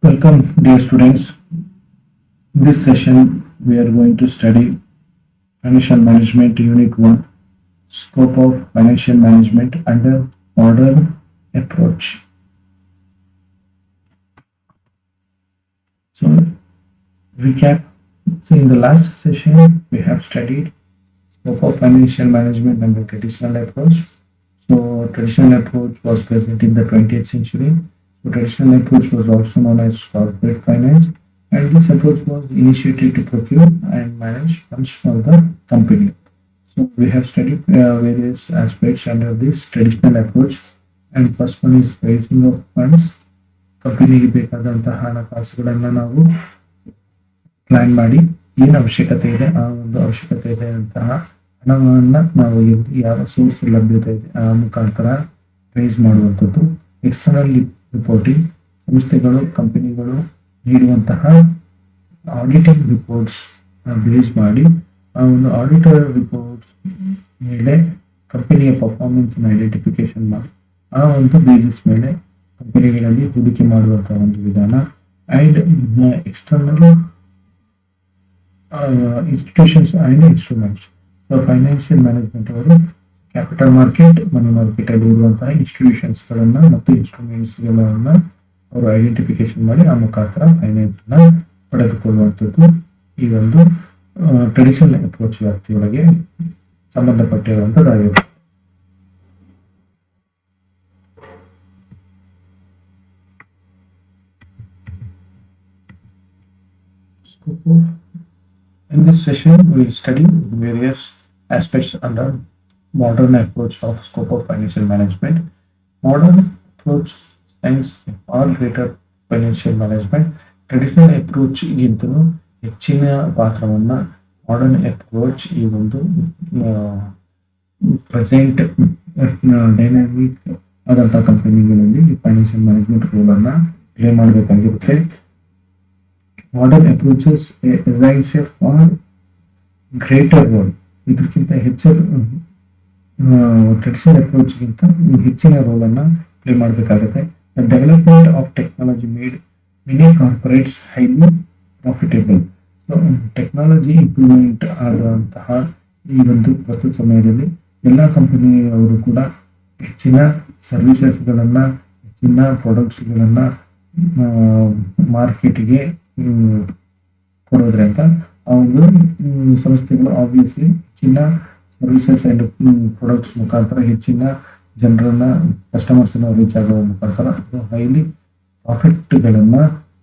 Welcome, dear students. In this session, we are going to study Financial Management Unit 1, Scope of Financial Management under Modern Approach. So, recap. So, in the last session, we have studied Scope of Financial Management under Traditional Approach. So, traditional approach was present in the 20th century. So, traditional approach was also known as corporate finance, and this approach was initiated to procure and manage funds for the company. So, we have studied various aspects under this traditional approach, and first one is raising of funds. ಕಂಪನಿಗೆ ಬೇಕಾದಂತಹ ಹಣಕಾಸುಗಳನ್ನು ನಾವು plan ಮಾಡಿ ಏನು ಅವಶ್ಯಕತೆ ಇದೆ ಆ ಒಂದು ಅವಶ್ಯಕತೆ ಇದೆ ಅಂತಹ ಹಣವನ್ನ ನಾವು ಯಾವ ಸೋರ್ಸ್ ಲಭ್ಯತೆ ಇದೆ ಆ ಮುಖಾಂತರ ರೈಸ್ ಮಾಡುವಂಥದ್ದು. ಎಕ್ಸ್ಟರ್ನಲ್ ರಿಪೋರ್ಟಿಂಗ್, ಸಂಸ್ಥೆಗಳು ಕಂಪನಿಗಳು ನೀಡುವಂತಹ ಆಡಿಟಿಂಗ್ ರಿಪೋರ್ಟ್ಸ್ ಬೇಸ್ ಮಾಡಿ ಆ ಒಂದು ಆಡಿಟರ್ ರಿಪೋರ್ಟ್ಸ್ ಮೇಲೆ ಕಂಪನಿಯ ಪರ್ಫಾರ್ಮೆನ್ಸ್ ಐಡೆಂಟಿಫಿಕೇಶನ್ ಮಾಡಿ ಆ ಒಂದು ಬೇಸಿಸ್ ಮೇಲೆ ಕಂಪನಿಗಳಲ್ಲಿ ಹೂಡಿಕೆ ಮಾಡುವಂತಹ ಒಂದು ವಿಧಾನ. And external institutions and instruments. Financial management ಅವರು ಕ್ಯಾಪಿಟಲ್ ಮಾರ್ಕೆಟ್, ಮನಿ ಮಾರ್ಕೆಟ್ ಅಲ್ಲಿ ಇರುವಂತಹ ಇನ್ಸ್ಟಿಟ್ಯೂಷನ್ಸ್ ಗಳನ್ನ ಮತ್ತು ಇನ್ಸ್ಟ್ರೂಮೆಂಟ್ಸ್ ಗಳನ್ನ ಅವರು ಐಡೆಂಟಿಫಿಕೇಶನ್ ಮಾಡಿ ಆ ಮುಖಾಂತರ ಫೈನಾನ್ಸ್ ನ ಪಡೆದುಕೊಳ್ಳುವಂಥದ್ದು ಈ ಒಂದು ಟ್ರೆಡಿಷನಲ್ ಅಪ್ರೋಚ್ ವ್ಯಾಪ್ತಿಯೊಳಗೆ ಸಂಬಂಧಪಟ್ಟಿರುವಂತದ್ದಾಗಿದೆ. In this session, we will study various aspects under modern approach of scope of financial management. Modern approach aims far greater financial management. Traditional approach ಗಿಂತಲೂ ಹೆಚ್ಚಿನ ಪಾತ್ರವನ್ನ ಮಾಡರ್ನ್ ಅಪ್ರೋಚ್ ಈ ಒಂದು ಪ್ರೆಸೆಂಟ್ ಡೈನಾಮಿಕ್ ಆದಂತಹ ಕಂಪನಿಗಳಲ್ಲಿ financial management role ಅನ್ನ play ಮಾಡಬೇಕಾಗಿರುತ್ತೆ. Modern approaches relies a far greater role. ಇದಕ್ಕಿಂತ ಹೆಚ್ಚು ಟ್ರೆಡಿಷನಲ್ ಅಪ್ರೋಚ್ಗಿಂತ ಹೆಚ್ಚಿನ ರೋಲ್ ಅನ್ನ ಪ್ಲೇ ಮಾಡಬೇಕಾಗುತ್ತೆ. The development of technology made many corporates highly profitable. So technology improvement ಆದಂತಹ ಈ ಒಂದು ಪ್ರಸ್ತುತ ಸಮಯದಲ್ಲಿ ಎಲ್ಲ ಕಂಪನಿಯವರು ಕೂಡ ಹೆಚ್ಚಿನ ಸರ್ವಿಸಸ್ಗಳನ್ನ, ಹೆಚ್ಚಿನ ಪ್ರಾಡಕ್ಟ್ಸ್ಗಳನ್ನ ಮಾರ್ಕೆಟ್ಗೆ ಕೊಡೋದ್ರಿಂದ ಆ ಒಂದು ಸಂಸ್ಥೆಗಳು ಆಬ್ವಿಯಸ್ಲಿ ಹೆಚ್ಚಿನ ಸರ್ವಿಸಸ್ ಅಂಡ್ ಪ್ರಾಡಕ್ಟ್ಸ್ ಮುಖಾಂತರ ಹೆಚ್ಚಿನ ಜನರನ್ನ ಕಸ್ಟಮರ್ಸ್ ರೀಚ್ ಆಗುವ ಮುಖಾಂತರ ಹೈಲಿ ಪ್ರಾಫಿಟ್ಗಳನ್ನ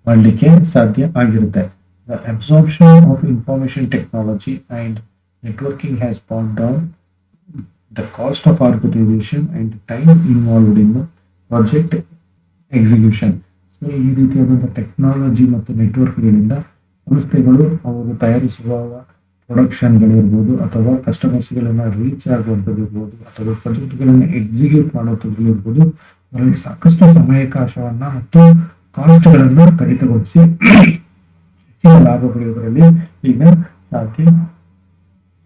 ಮಾಡಲಿಕ್ಕೆ ಸಾಧ್ಯ ಆಗಿರುತ್ತೆ. The absorption of information technology and networking has brought down the cost of organization and the time involved in the project execution. So ಈ ರೀತಿಯಾದಂಥ ಟೆಕ್ನಾಲಜಿ ಮತ್ತು ನೆಟ್ವರ್ಕ್ಗಳಿಂದ ಸಂಸ್ಥೆಗಳು ಅವರು ತಯಾರಿಸುವ ಪ್ರೊಡಕ್ಷನ್ಗಳಿರ್ಬೋದು ಅಥವಾ ಕಸ್ಟಮರ್ಸ್ಗಳನ್ನ ರೀಚ್ ಆಗುವಂಥದ್ದು ಇರ್ಬೋದು ಅಥವಾ ಪ್ರಾಜೆಕ್ಟ್ಗಳನ್ನು ಎಕ್ಸಿಕ್ಯೂಟ್ ಮಾಡುವಂಥದ್ದು ಇರ್ಬೋದು, ಅದರಲ್ಲಿ ಸಾಕಷ್ಟು ಸಮಯಾವಕಾಶವನ್ನ ಮತ್ತು ಕಾಸ್ಟ್ಗಳನ್ನ ಕಡಿತಗೊಳಿಸಿ ಹೆಚ್ಚಿನ ಲಾಭ ಪಡೆಯುವುದರಲ್ಲಿ ಈಗ ಸಾಧ್ಯ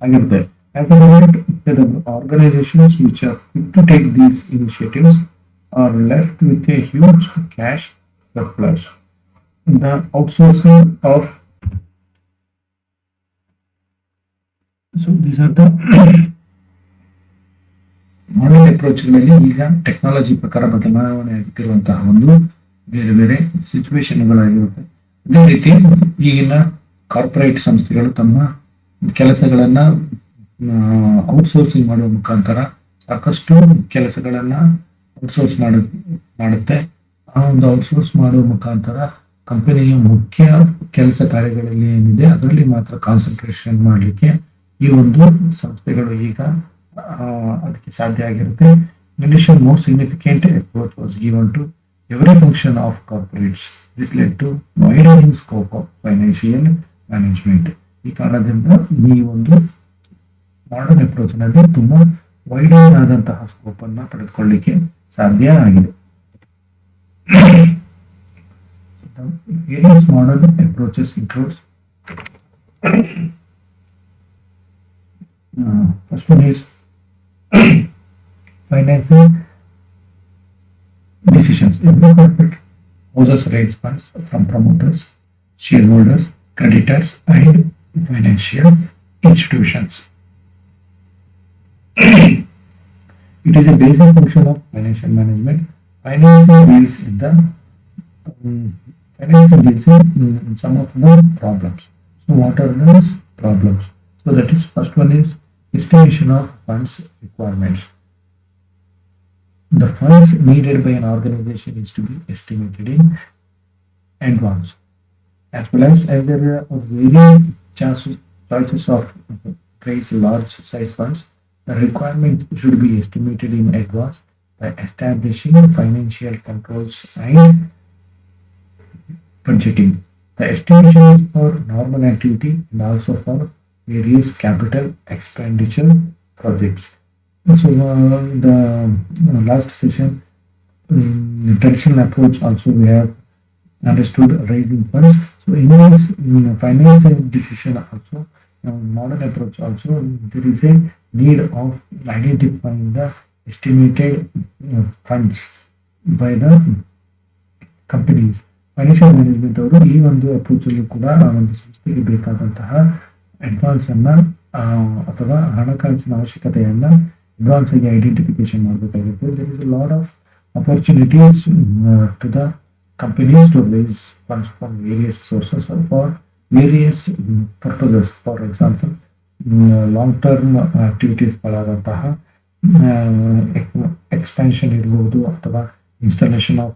ಆಗಿರುತ್ತೆ. As a result, the organizations which are quick to take these initiatives are left with a huge cash surplus. The outsourcing of these are the modern ಅಪ್ರೋಚ್ಗಳಲ್ಲಿ ಈಗ ಟೆಕ್ನಾಲಜಿ ಪ್ರಕಾರ ಬದಲಾವಣೆ ಆಗ್ತಿರುವಂತಹ ಒಂದು ಬೇರೆ ಬೇರೆ ಸಿಚುವೇಶನ್ಗಳಾಗಿರುತ್ತೆ. ಅದೇ ರೀತಿ ಈಗಿನ ಕಾರ್ಪೊರೇಟ್ ಸಂಸ್ಥೆಗಳು ತಮ್ಮ ಕೆಲಸಗಳನ್ನ ಔಟ್ಸೋರ್ಸಿಂಗ್ ಮಾಡುವ ಮುಖಾಂತರ ಸಾಕಷ್ಟು ಕೆಲಸಗಳನ್ನ ಔಟ್ಸೋರ್ಸ್ ಮಾಡುತ್ತೆ. ಆ ಒಂದು ಔಟ್ಸೋರ್ಸ್ ಮಾಡುವ ಮುಖಾಂತರ ಕಂಪನಿಯ ಮುಖ್ಯ ಕೆಲಸ ಕಾರ್ಯಗಳಲ್ಲಿ ಏನಿದೆ ಅದರಲ್ಲಿ ಮಾತ್ರ ಕಾನ್ಸಂಟ್ರೇಷನ್ ಮಾಡಲಿಕ್ಕೆ ಈ ಒಂದು ಸಂಸ್ಥೆಗಳು ಈಗ ಅದಕ್ಕೆ ಸಾಧ್ಯ ಆಗಿರುತ್ತೆ. In addition, more significant approach was given to every function of corporates. This led to widening scope of financial management. ಈ ಕಾರಣದಿಂದ ಈ ಒಂದು ಮಾಡರ್ನ್ ಅಪ್ರೋಚ್ ನಲ್ಲಿ ತುಂಬಾ ವೈಡನ್ ಆದಂತಹ ಸ್ಕೋಪ್ ಅನ್ನ ಪಡೆದುಕೊಳ್ಳಲಿಕ್ಕೆ ಸಾಧ್ಯ ಆಗಿದೆ. Various modern approaches includes first one is financing decisions. Every corporate houses raise funds from promoters, shareholders, creditors, and financial institutions. It is a basic function of financial management. Financing deals in the financing deals in some of the problems. So what are those problems? So that is first one is estimation of funds requirements. The funds needed by an organization is to be estimated in advance, as well as there are varying choices of raise large size funds. The requirement should be estimated in advance by establishing financial controls and budgeting. The estimation is for normal activity and also for various capital expenditure projects. So the last session, in traditional approach also we have understood raising funds. So in this financing decision also, modern approach also, there is a need of identifying the estimated funds by the companies. Financial management ಅವರು ಈ ಒಂದು approach ಅಲ್ಲಿ ಕೂಡ ಆ ಒಂದು ಸಂಸ್ಥೆಗೆ ಬೇಕಾದಂತಹ advance ಅನ್ನ ಅಥವಾ ಹಣಕಾಸಿನ ಅವಶ್ಯಕತೆಯನ್ನ ಅಡ್ವಾನ್ಸ್ ಆಗಿ ಐಡೆಂಟಿಫಿಕೇಶನ್ ಮಾಡಬೇಕಾಗುತ್ತೆ. There is a lot of opportunities to the companies to raise funds from various sources or for various purposes. For example, long-term activities ಗಳಾದಂತಹ ಎಕ್ಸ್ಪ್ಯಾನ್ಷನ್ ಇರಬಹುದು ಅಥವಾ ಇನ್ಸ್ಟಾಲೇಷನ್ ಆಫ್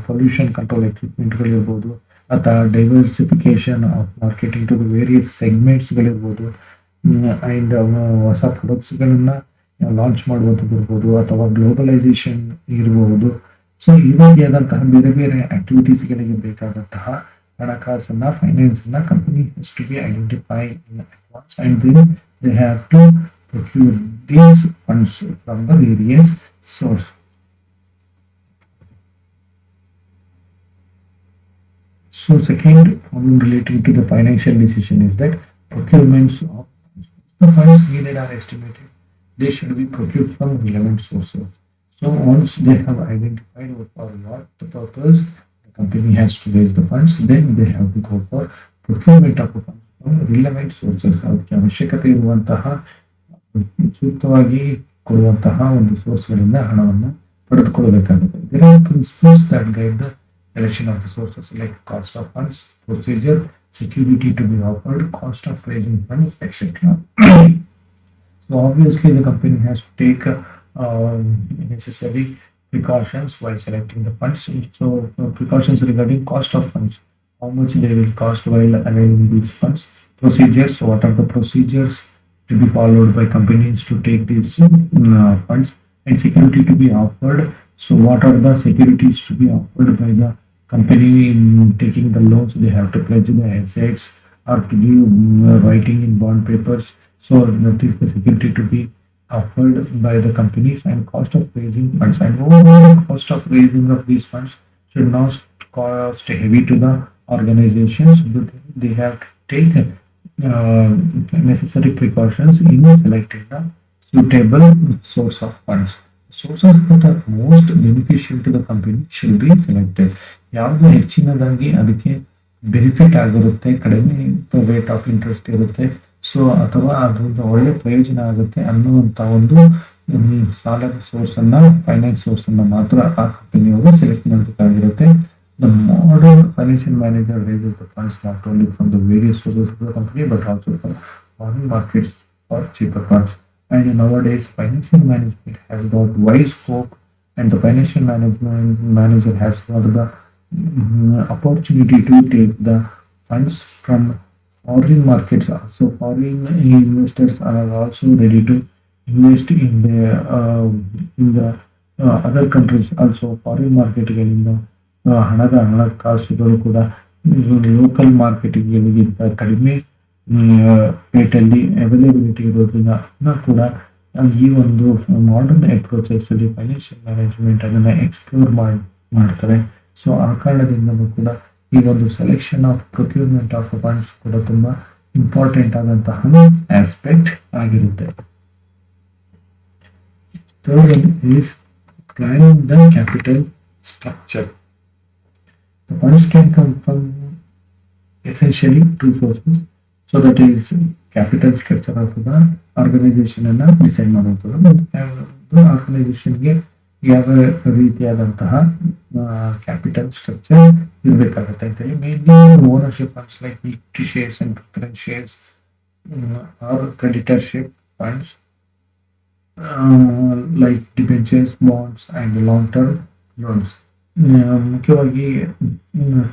ಪೊಲ್ಯೂಷನ್ ಕಂಟ್ರೋಲ್ ಎಕ್ವಿಪ್ಮೆಂಟ್ಗಳಿರ್ಬೋದು ಅಥವಾ diversification of marketing to the various ಸೆಗ್ಮೆಂಟ್ಸ್ಗಳಿರ್ಬೋದು and ಹೊಸ ಪ್ರಾಡಕ್ಟ್ಸ್ಗಳನ್ನು launch ಮಾಡುವಂಥದ್ದು ಇರ್ಬೋದು ಅಥವಾ ಗ್ಲೋಬಲೈಸೇಷನ್ ಇರಬಹುದು. ಸೊ ಈ ರೀತಿಯಾದಂತಹ ಬೇರೆ ಬೇರೆ ಆಕ್ಟಿವಿಟೀಸ್ಗಳಿಗೆ ಬೇಕಾದಂತಹ ಹಣಕಾಸನ್ನ ಫೈನಾನ್ಸ್ ಅನ್ನ company has to be identify in advance and then they have to procure these funds from the various source. So second problem relating to the financial decision is that procurements of the funds needed are estimated. They should be procured from relevant sources. So once they have identified for what the purpose the company has to raise the funds, then they have to go for procurement of funds from relevant sources. ಅದಕ್ಕೆ ಅವಶ್ಯಕತೆ ಇರುವಂತಹ ಸೂಕ್ತವಾಗಿ ಕೊಡುವಂತಹ ಒಂದು ಸೋರ್ಸ್ಗಳಿಂದ ಹಣವನ್ನು ಪಡೆದುಕೊಳ್ಳಬೇಕಾಗುತ್ತೆ. There are principles that guide the selection of the sources like cost of funds, procedure, security to be offered, cost of raising funds, etc. So obviously the company has to take necessary precautions while selecting the funds. So precautions regarding cost of funds, how much they will cost while availing these funds. Procedures, what are the procedures to be followed by companies to take these funds, and security to be offered. So what are the securities to be offered by the company in taking the loans? They have to pledge the assets or to give writing in bond papers. So that is the security to be offered by the companies. And cost of raising funds, and overall cost of raising of these funds should not cost heavy to the organizations. They have to take necessary precautions in selecting the suitable source of funds. Sources that are most beneficial to the company should be selected. ಯಾವುದು ಹೆಚ್ಚಿನದಾಗಿ ಅದಕ್ಕೆ benefit ಆಗಿರುತ್ತೆ, ಕಡಿಮೆ rate of interest ಇರುತ್ತೆ, so ಅಥವಾ ಅದರಿಂದ ಒಳ್ಳೆ ಪ್ರಯೋಜನ ಆಗುತ್ತೆ ಅನ್ನುವಂಥ ಒಂದು ಸಾಲದ ಸೋರ್ಸ್ ಅನ್ನ, ಫೈನಾನ್ಸ್ ಸೋರ್ಸ್ ಅನ್ನ ಮಾತ್ರ ಆ ಕಂಪನಿಯವರು select ಮಾಡಬೇಕಾಗಿರುತ್ತೆ. The modern financial manager raises the funds not only from the various sources of the company but also from foreign markets for cheaper funds. And nowadays financial management has got wide scope, and the financial management manager has got the opportunity to take the funds from foreign markets. So foreign investors are also ready to invest in the other countries. Also foreign market ಗಳಿಂದ ಹಣಕಾಸುಗಳು ಕೂಡ local ಮಾರ್ಕೆಟಿಂಗ್ಗಿಂತ ಕಡಿಮೆ ರೇಟಲ್ಲಿ availability ಇರೋದ್ರಿಂದ ಕೂಡ ಈ ಒಂದು modern approaches ಅಲ್ಲಿ financial management ಅದನ್ನ ಎಕ್ಸ್ಪ್ಲೋರ್ ಮಾಡ್ತಾರೆ. ಸೊ ಆ ಕಾರಣದಿಂದ ಕೂಡ ಈ ಒಂದು selection of procurement of funds ಕೂಡ ತುಂಬಾ ಇಂಪಾರ್ಟೆಂಟ್ ಆದಂತಹ ಆಸ್ಪೆಕ್ಟ್ ಆಗಿರುತ್ತೆ. Third one is planning the capital structure. funds can come from essentially two sources. So that is capital structure of the organization ಅನ್ನ ಡಿಸೈಡ್ ಮಾಡುವಂಥದ್ದು. ಆರ್ಗನೈಸೇಷನ್ಗೆ ಯಾವ ರೀತಿಯಾದಂತಹ ಕ್ಯಾಪಿಟಲ್ ಸ್ಟ್ರಕ್ಚರ್ ಇರಬೇಕಾಗುತ್ತೆ ಅಂತೇಳಿ. Mainly ownership funds like equity shares and preference shares or creditorship funds like debentures, bonds and long term loans. ಮುಖ್ಯವಾಗಿ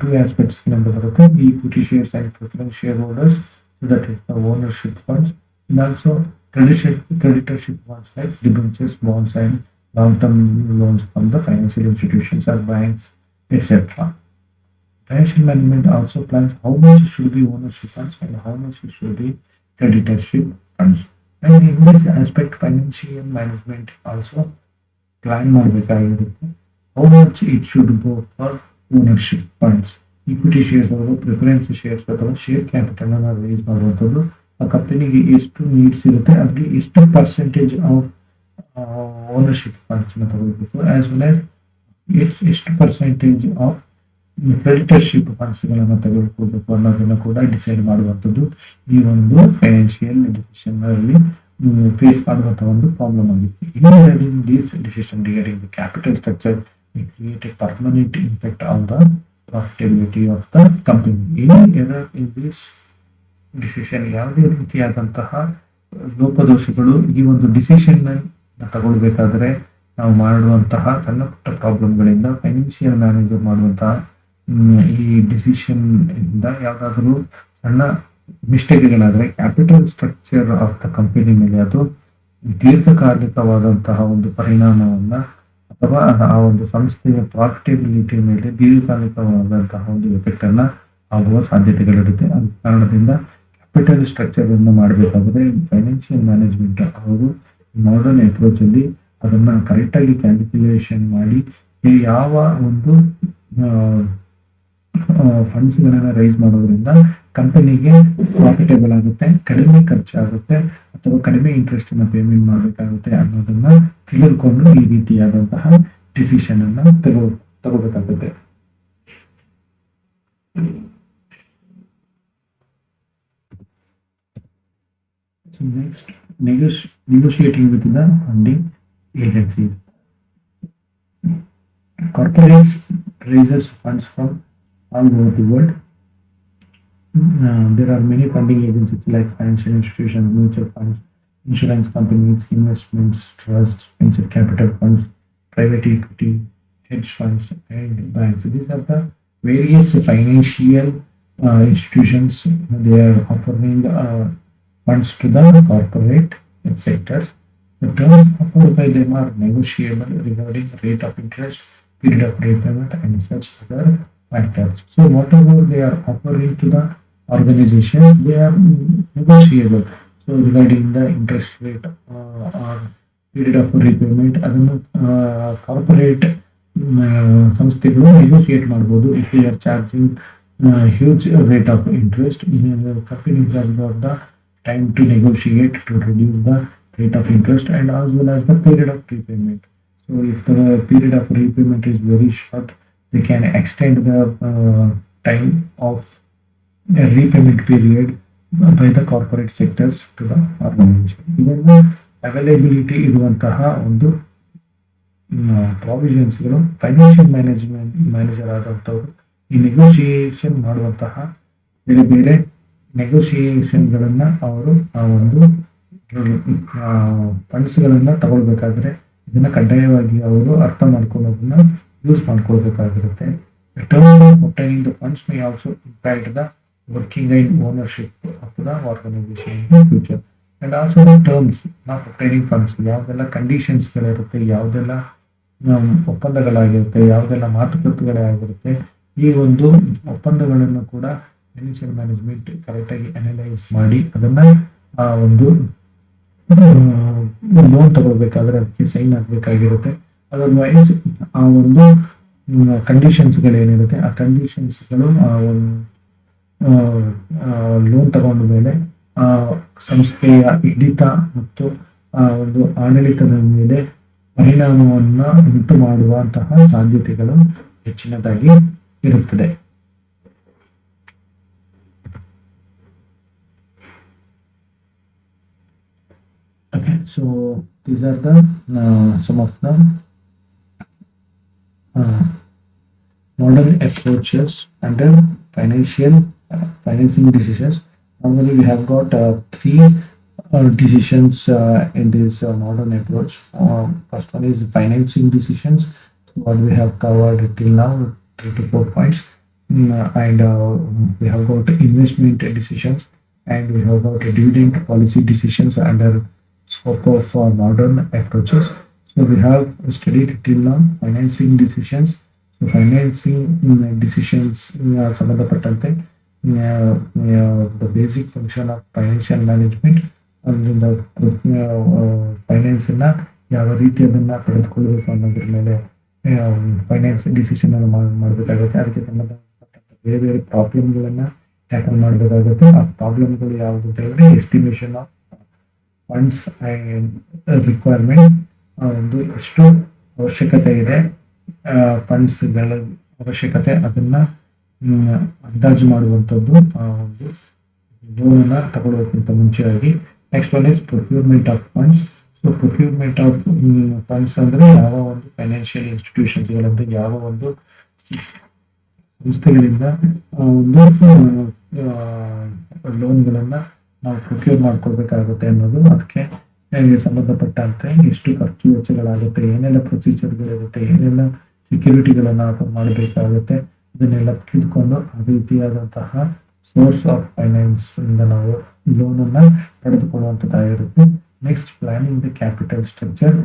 two aspects ಬರುತ್ತೆ: equity shares and preference shareholders, that is the ownership funds, and also creditorship funds like debentures, bonds and long-term loans from the financial institutions or banks, etc. Financial management also plans how much should be ownership funds and how much should be creditorship funds. And in this aspect, financial management also plan ಮಾಡಬೇಕಾಗಿರುತ್ತೆ how much it should go for ownership funds. Equity shares ಅವರು preference shares ಅಥವಾ share capital ಅನ್ನು rice ಮಾಡುವಂಥದ್ದು. ಆ ಕಂಪನಿಗೆ ಎಷ್ಟು needs ಇರುತ್ತೆ ಅದರಲ್ಲಿ ಎಷ್ಟು ಪರ್ಸೆಂಟೇಜ್ ಆಫ್ ಓನರ್ಶಿಪ್ ಫಂಡ್ಸ್ ತಗೋಬೇಕು, ಆಸ್ ವೆಲ್ ಆಸ್ ಎಷ್ಟು ಪರ್ಸೆಂಟೇಜ್ ಆಫ್ ಕ್ರೆಡಿಟರ್ಶಿಪ್ ಫಂಡ್ಸ್ಗಳನ್ನು ತೆಗೆದುಕೋಬೇಕು ಅನ್ನೋದನ್ನು ಕೂಡ ಡಿಸೈಡ್ ಮಾಡುವಂಥದ್ದು ಈ ಒಂದು ಫೈನಾನ್ಷಿಯಲ್ ಡಿಸಿಷನ್ ಅಲ್ಲಿ ಫೇಸ್ ಮಾಡುವಂಥ ಒಂದು ಪ್ರಾಬ್ಲಮ್ ಆಗಿತ್ತು. In this decision regarding the capital structure it create a permanent impact on the profitability of the company. Any error in this decision, ಯಾವುದೇ ರೀತಿಯಾದಂತಹ ಲೋಪದೋಷಗಳು ಈ ಒಂದು ಡಿಸಿಷನ್ ತಗೊಳ್ಬೇಕಾದ್ರೆ ನಾವು ಮಾಡುವಂತಹ ಸಣ್ಣ ಪುಟ್ಟ ಪ್ರಾಬ್ಲಮ್ಗಳಿಂದ ಫೈನಾನ್ಷಿಯಲ್ ಮ್ಯಾನೇಜರ್ ಮಾಡುವಂತಹ ಈ ಡಿಸಿಷನ್ ಇಂದ ಯಾವುದಾದ್ರೂ ಸಣ್ಣ ಮಿಸ್ಟೇಕ್ಗಳಾದರೆ capital structure of the company ಮೇಲೆ ಅದು ದೀರ್ಘಕಾಲಿಕವಾದಂತಹ ಒಂದು ಪರಿಣಾಮವನ್ನ ಅಥವಾ ಆ ಒಂದು ಸಂಸ್ಥೆಯ ಪ್ರಾಫಿಟಬಿಲಿಟಿ ಮೇಲೆ ದೀರ್ಘಕಾಲಿಕವಾದಂತಹ ಒಂದು ಎಫೆಕ್ಟ್ ಅನ್ನ ಆಗುವ ಸಾಧ್ಯತೆಗಳಿರುತ್ತೆ. ಆದ ಕಾರಣದಿಂದ ಕ್ಯಾಪಿಟಲ್ ಸ್ಟ್ರಕ್ಚರ್ ಅನ್ನು ಮಾಡಬೇಕಾದ್ರೆ ಫೈನಾನ್ಷಿಯಲ್ ಮ್ಯಾನೇಜ್ಮೆಂಟ್ ಅವರು ಮಾಡರ್ನ್ ಅಪ್ರೋಚ್ ಅಲ್ಲಿ ಅದನ್ನ ಕರೆಕ್ಟ್ ಆಗಿ ಕ್ಯಾಲ್ಕುಲೇಷನ್ ಮಾಡಿ ಯಾವ ಒಂದು ಫಂಡ್ಸ್ ಗಳನ್ನ ರೈಸ್ ಮಾಡೋದ್ರಿಂದ ಕಂಪನಿಗೆ ಪ್ರಾಫಿಟೇಬಲ್ ಆಗುತ್ತೆ, ಕಡಿಮೆ ಖರ್ಚಾಗುತ್ತೆ ಅಥವಾ ಕಡಿಮೆ ಇಂಟ್ರೆಸ್ಟ್ ಅನ್ನ ಪೇಮೆಂಟ್ ಮಾಡಬೇಕಾಗುತ್ತೆ ಅನ್ನೋದನ್ನ ತಿಳಿದುಕೊಂಡು ಈ ರೀತಿಯಾದಂತಹ ಡಿಸಿಷನ್ ಅನ್ನ ತಗೋಬೇಕಾಗುತ್ತೆ. Next, negotiating with the funding agencies. Corporates raises funds from all over the world. There are many funding agencies like financial institutions, mutual funds, insurance companies, investments, trusts, venture capital funds, private equity, hedge funds, and banks. These are the various financial institutions. They are offering funds to the corporate sectors. The terms offered by them are negotiable regarding rate of interest, period of repayment, and such other factors. So whatever they are offering to the organization, they are negotiable. So regarding the interest rate or period of repayment, ಅದನ್ನು corporate ಸಂಸ್ಥೆಗಳು negotiate ಮಾಡಬಹುದು. If they are charging huge rate of interest, company has got the time to negotiate to reduce the rate of interest and as well as the period of repayment. So if the period of repayment is very short, they can extend the time of repayment period by the corporate sectors to the organization. Even availability ಇರುವಂತಹ ಒಂದು ಪ್ರಾವಿಷನ್ಸ್ಗಳು financial manager ಆದಂಥವ್ರು ಈ negotiation ಮಾಡುವಂತಹ ಬೇರೆ ಬೇರೆ ನೆಗೋಷಿಯೇಷನ್ಗಳನ್ನ ಅವರು ಆ ಒಂದು ಫಂಡ್ಸ್ಗಳನ್ನ ತಗೊಳ್ಬೇಕಾದ್ರೆ ಇದನ್ನ ಕಡ್ಡಾಯವಾಗಿ ಅವರು ಅರ್ಥ ಮಾಡ್ಕೊಳ್ಳೋದನ್ನ use ಮಾಡ್ಕೊಳ್ಬೇಕಾಗಿರುತ್ತೆ. Terms of obtaining the funds may also impact the working and ownership of the organization in the future. And also the terms of obtaining funds, ಯಾವುದೆಲ್ಲ ಕಂಡೀಷನ್ಸ್ಗಳಿರುತ್ತೆ, ಯಾವುದೆಲ್ಲ ಒಪ್ಪಂದಗಳಾಗಿರುತ್ತೆ, ಯಾವುದೆಲ್ಲ ಮಾತುಕತೆಗಳಾಗಿರುತ್ತೆ, ಈ ಒಂದು ಒಪ್ಪಂದಗಳನ್ನು ಕೂಡ ಫೈನಾನ್ಷಿಯಲ್ ಮ್ಯಾನೇಜ್ಮೆಂಟ್ ಕರೆಕ್ಟಾಗಿ ಅನಲೈಸ್ ಮಾಡಿ ಅದನ್ನ ಆ ಒಂದು ಲೋನ್ ತಗೋಬೇಕಾದ್ರೆ ಅದಕ್ಕೆ ಸೈನ್ ಆಗಬೇಕಾಗಿರುತ್ತೆ. ಅದರ್ವೈಸ್ ಆ ಒಂದು ಕಂಡೀಷನ್ಸ್ಗಳೇನಿರುತ್ತೆ ಆ ಕಂಡೀಷನ್ಸ್ಗಳು ಆ ಒಂದು ಲೋನ್ ತಗೊಂಡ ಮೇಲೆ ಆ ಸಂಸ್ಥೆಯ ಹಿಡಿತ ಮತ್ತು ಆ ಒಂದು ಆಡಳಿತದ ಮೇಲೆ ಪರಿಣಾಮವನ್ನ ಉಂಟು ಮಾಡುವಂತಹ ಸಾಧ್ಯತೆಗಳು ಹೆಚ್ಚಿನದಾಗಿ ಇರುತ್ತದೆ. So these are the some of the uh, modern approaches under financing decisions. Normally, we have got three decisions in this modern approach. First one is financing decisions, what we have covered till now, 3 to 4 points. And we have got investment decisions, and we have got dividend policy decisions under scope of modern approaches. So we have studied till now financing decisions. So financing decisions ಸಂಬಂಧಪಟ್ಟಂತೆ the basic function of financial management ಅದರಿಂದ finance ಅನ್ನ ಯಾವ ರೀತಿ ಅದನ್ನ ಪಡೆದುಕೊಳ್ಳಬೇಕು ಅನ್ನೋದ್ರ ಮೇಲೆ finance decision ಅನ್ನು ಮಾಡಬೇಕಾಗುತ್ತೆ. ಅದಕ್ಕೆ ಸಂಬಂಧಪಟ್ಟಂತ ಬೇರೆ ಬೇರೆ ಪ್ರಾಬ್ಲಮ್ಗಳನ್ನ ಟ್ಯಾಕಲ್ ಮಾಡಬೇಕಾಗುತ್ತೆ. ಆ ಪ್ರಾಬ್ಲಮ್ಗಳು ಯಾವುದು ಅಂತ ಹೇಳಿದ್ರೆ estimation of funds and requirement, ಒಂದು ಎಷ್ಟು ಅವಶ್ಯಕತೆ ಇದೆ, ಫಂಡ್ಸ್ಗಳ ಅವಶ್ಯಕತೆ, ಅದನ್ನ ಅಂದಾಜು ಮಾಡುವಂಥದ್ದು ಒಂದು ಲೋನನ್ನ ತಗೊಳ್ಳೋದಕ್ಕಿಂತ ಮುಂಚೆಯಾಗಿ. Next one is procurement of funds. So procurement of funds ಅಂದ್ರೆ ಯಾವ ಒಂದು ಫೈನಾನ್ಷಿಯಲ್ ಇನ್ಸ್ಟಿಟ್ಯೂಷನ್ಸ್ಗಳಿಂದ, ಯಾವ ಒಂದು ಸಂಸ್ಥೆಗಳಿಂದ ಒಂದು ಲೋನ್ಗಳನ್ನ ನಾವು ಪ್ರೊಕ್ಯೂರ್ ಮಾಡ್ಕೊಳ್ಬೇಕಾಗುತ್ತೆ ಅನ್ನೋದು. ಅದಕ್ಕೆ ಸಂಬಂಧಪಟ್ಟಂತೆ ಎಷ್ಟು ಖರ್ಚು ವೆಚ್ಚಗಳಾಗುತ್ತೆ, ಏನೆಲ್ಲ ಪ್ರೊಸೀಜರ್ಗಳಿರುತ್ತೆ, ಏನೆಲ್ಲ ಸೆಕ್ಯೂರಿಟಿಗಳನ್ನ ಮಾಡಬೇಕಾಗುತ್ತೆ, ಇದನ್ನೆಲ್ಲ ತಿಳಿದುಕೊಂಡು ಆ ರೀತಿಯಾದಂತಹ ಸೋರ್ಸ್ ಆಫ್ ಫೈನಾನ್ಸ್ ಇಂದ ನಾವು ಲೋನ್ ಅನ್ನ ಪಡೆದುಕೊಳ್ಳುವಂಥದ್ದಾಗಿರುತ್ತೆ. Next planning the capital structure.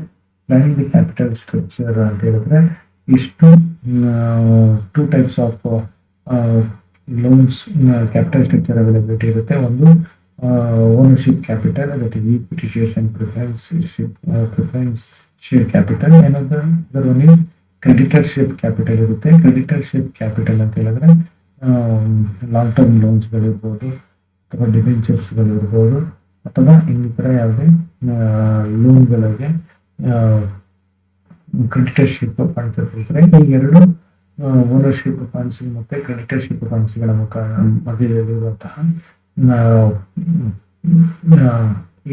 Planning the capital structure ಅಂತ ಹೇಳಿದ್ರೆ ಇಷ್ಟು two types of loans capital structure availability ಇರುತ್ತೆ. ಒಂದು ownership capital, that is equity shares and preference share capital. ಏನಂದ್ರೆ ಒನ್ ಇಸ್ ಕ್ರೆಡಿಟರ್ಶಿಪ್ ಕ್ಯಾಪಿಟಲ್ ಇರುತ್ತೆ. Creditorship capital ಅಂತ ಹೇಳಿದ್ರೆ long term ಲೋನ್ಸ್ಗಳಿರ್ಬೋದು, ಅಥವಾ ಡಿಬೆಂಚರ್ಸ್ಗಳಿರ್ಬೋದು, ಅಥವಾ ಇನ್ನಿತರ ಯಾವುದೇ ಲೋನ್ಗಳಿಗೆ ಕ್ರೆಡಿಟರ್ಶಿಪ್ ಫಂಡ್ಸ್ ಇರ್ತಾರೆ. ಈ ಎರಡು ಓನರ್ಶಿಪ್ ಫಂಡ್ಸ್ ಮತ್ತೆ ಕ್ರೆಡಿಟರ್ಶಿಪ್ ಫಂಡ್ಸ್ಗಳ ಮಧ್ಯದಲ್ಲಿರುವಂತಹ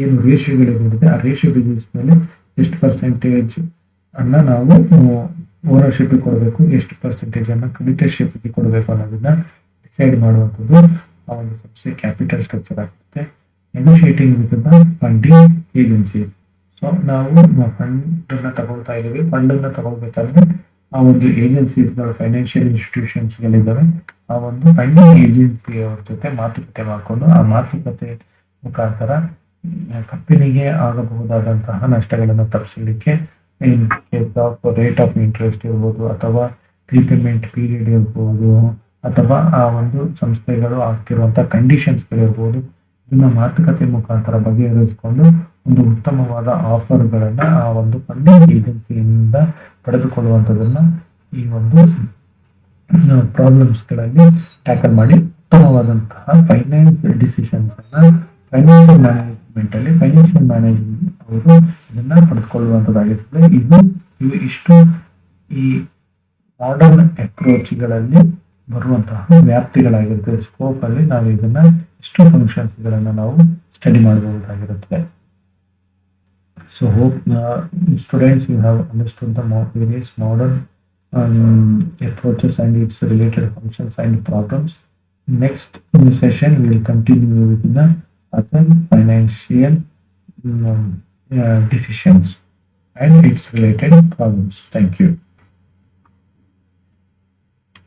ಏನು ರೇಷಿಯೋಗಳಿರುತ್ತೆ, ಆ ರೇಷಿಯೋ ಬೇಸಿಸ್ ಮೇಲೆ ಎಷ್ಟು ಪರ್ಸೆಂಟೇಜ್ ಅನ್ನ ನಾವು ಓನರ್ಶಿಪ್ ಕೊಡಬೇಕು, ಎಷ್ಟು ಪರ್ಸೆಂಟೇಜ್ ಅನ್ನ ಕ್ರೆಡಿಟರ್ಶಿಪ್ ಕೊಡಬೇಕು ಅನ್ನೋದನ್ನ ಡಿಸೈಡ್ ಮಾಡುವಂಥದ್ದು ಆ ಒಂದು ಸಂಸ್ಥೆ ಕ್ಯಾಪಿಟಲ್ ಸ್ಟ್ರಕ್ಚರ್ ಆಗುತ್ತೆ. Negotiating with the funding agency. So ನಾವು ಫಂಡ್ ಅನ್ನ ತಗೊಳ್ತಾ ಇದೀವಿ. ಫಂಡ್ ಅನ್ನ ತಗೊಳ್ಬೇಕಾದ್ರೆ ಆ ಒಂದು ಏಜೆನ್ಸಿಗಳು, ಫೈನಾನ್ಷಿಯಲ್ ಇನ್ಸ್ಟಿಟ್ಯೂಷನ್ಸ್ಗಳಿದ್ದಾವೆ, ಆ ಒಂದು ಫಂಡಿಂಗ್ ಏಜೆನ್ಸಿಯವ್ರ ಜೊತೆ ಮಾತುಕತೆ ಮಾಡಿಕೊಂಡು ಆ ಮಾತುಕತೆ ಮುಖಾಂತರ ಕಂಪನಿಗೆ ಆಗಬಹುದಾದಂತಹ ನಷ್ಟಗಳನ್ನು ತಪ್ಪಿಸಲಿಕ್ಕೆ in case of rate of interest ಇರ್ಬೋದು, ಅಥವಾ ಪ್ರೀಪೇಮೆಂಟ್ ಪೀರಿಯಡ್ ಇರ್ಬೋದು, ಅಥವಾ ಆ ಒಂದು ಸಂಸ್ಥೆಗಳು ಆಗ್ತಿರುವಂತಹ ಕಂಡೀಷನ್ಸ್ಗಳಿರ್ಬೋದು, ಇದನ್ನ ಮಾತುಕತೆ ಮುಖಾಂತರ ಬಗೆಹರಿಸಿಕೊಂಡು ಒಂದು ಉತ್ತಮವಾದ ಆಫರ್ಗಳನ್ನ ಆ ಒಂದು ಫಂಡಿಂಗ್ ಏಜೆನ್ಸಿಯಿಂದ ಪಡೆದುಕೊಳ್ಳುವಂಥದ್ದನ್ನ ಈ ಒಂದು ಪ್ರಾಬ್ಲಮ್ಸ್ಗಳಲ್ಲಿ ಟ್ಯಾಕಲ್ ಮಾಡಿ ಉತ್ತಮವಾದಂತಹ ಫೈನಾನ್ಸ್ ಡಿಸಿಷನ್ಸ್ ಅನ್ನ ಫೈನಾನ್ಷಿಯಲ್ ಮ್ಯಾನೇಜ್ಮೆಂಟ್ ಅವರು ಇದನ್ನ ಪಡೆದುಕೊಳ್ಳುವಂಥದ್ದಾಗಿರ್ತದೆ. ಇಷ್ಟು ಈ ಮಾಡರ್ನ್ ಅಪ್ರೋಚ್ಗಳಲ್ಲಿ ಬರುವಂತಹ ವ್ಯಾಪ್ತಿಗಳಾಗಿರ್ತದೆ. ಸ್ಕೋಪ್ ಅಲ್ಲಿ ನಾವು ಇದನ್ನ ಇಷ್ಟು ಫಂಕ್ಷನ್ಸ್ಗಳನ್ನ ನಾವು ಸ್ಟಡಿ ಮಾಡಬಹುದಾಗಿರುತ್ತದೆ. So hope students you have understood the various modern approaches and its related functions and problems. Next session we will continue with the other financial decisions and its related problems. Thank you.